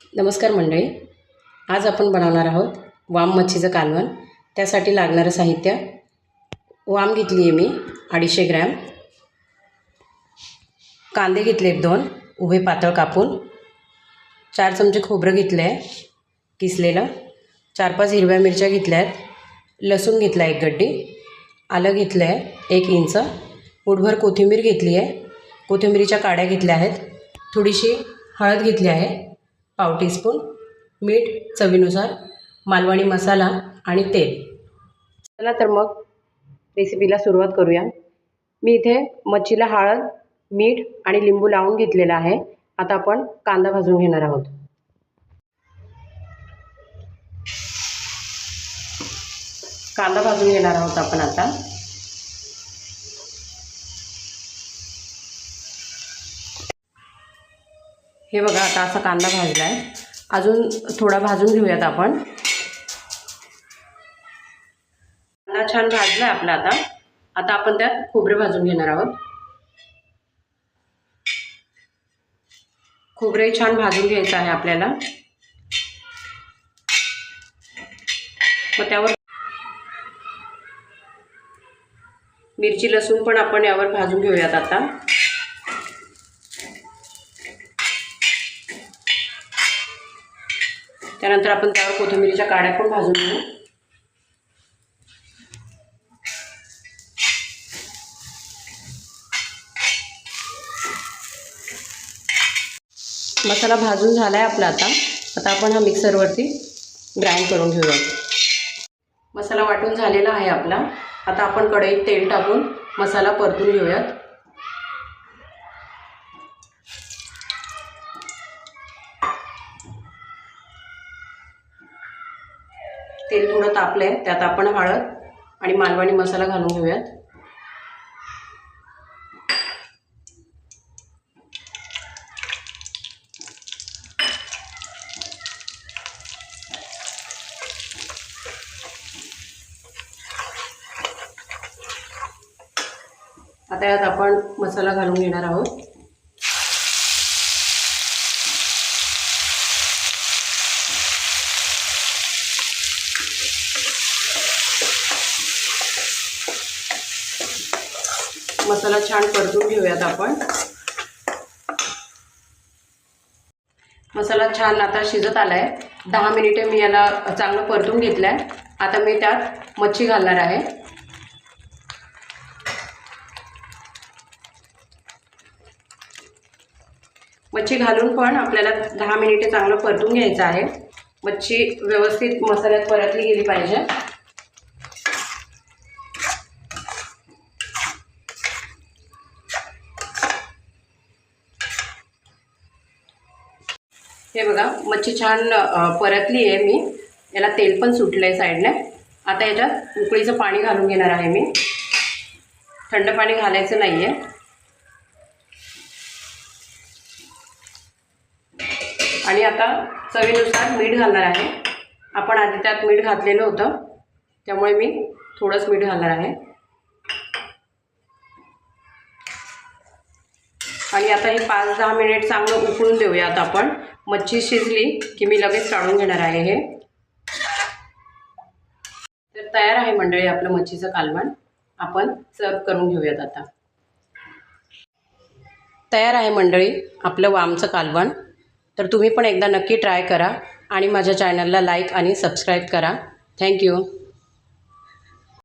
नमस्कार मंडळी, आज आपण बनवणार आहोत वाम मच्छीचं कालवण। त्यासाठी लागणारं साहित्य: वाम घेतली आहे मी 250 ग्रॅम, कांदे घेतले 2 उभे पातळ कापून, 4 चमचे खोबरं घेतलं आहे किसलेलं, 4-5 हिरव्या मिरच्या घेतल्या आहेत, लसूण घेतला 1 गड्डी, आलं घेतलं आहे 1 इंच, मुठभर कोथिंबीर घेतली आहे, कोथिंबीरीच्या काड्या घेतल्या आहेत, थोडीशी हळद घेतली आहे, पाव टीस्पून मीठ चवीनुसार, मालवणी मसाला आणि तेल। चला तर मग रेसिपीला सुरुवात करूया। मी इथे मच्छीला हळद, मीठ आणि लिंबू लावून घेतलेला आहे। आता आपण कांदा भाजून घेणार आहोत। कांदा भाजून घेणार आहोत आपण आता। हे बघा, आता असा कांदा भाजला आहे, अजून थोडा भाजून घेऊयात आपण। कांदा छान भाजला आहे आपला। आता आपण त्यात खोबरे भाजून घेणार आहोत। खोबरे छान भाजून घ्यायचं आहे आपल्याला। मग त्यावर मिरची लसूण पण आपण यावर भाजून घेऊयात आता। त्यानंतर आपण त्यावर कोथिंबीरीच्या काड्या पण भाजून घेऊ। मसाला भाजून झाला आहे आपला। आता आपण हा मिक्सरवरती ग्राइंड करून घेऊया। मसाला वाटून झालेला आहे आपला। आता आपण कढईत तेल टाकून मसाला परतून घेऊयात। तेल थोडं तापलंय, त्यात आपण हळद आणि मालवणी मसाला घालून घेऊयात। आता यात आपण मसाला घालून घेणार आहोत। मसाला छान परतून घेऊयात आपण। मसाला छान आता शिजत आलाय। 10 मिनिटे मी याला चांगलं परतून घेतलंय। आता मी त्यात मच्छी घालणार आहे। मच्छी घालून पण आपल्याला 10 मिनिटे चांगलं परतून घ्यायचं आहे। मच्छी व्यवस्थित मसाल्यात परतली गेली पाहिजे। हे बघा, मच्छी छान परतली आहे। मी याला तेल पण सुटलंय साईडने। आता याच्यात उकळीचं पाणी घालून घेणार आहे मी। थंड पाणी घालायचं नाही आहे। आणि आता चवीनुसार मीठ घालणार आहे। आपण आधी त्यात मीठ घातलेलं होतं, त्यामुळे मी थोडंच मीठ घालणार आहे। आणि आता हे 5-10 मिनिट चांगलं उकळून देऊयात आपण। मच्छी शिजली की मी लगेच काढून घेणार आहे हे। तर तयार आहे मंडळी आपलं मच्छीचं कालवण। आपण सर्व करून घेऊयात आता। तयार आहे मंडळी आपलं वामचं कालवण। तर तुम्ही पण एकदा नक्की ट्राय करा आणि माझ्या चॅनलला लाईक आणि सबस्क्राईब करा। थँक्यू।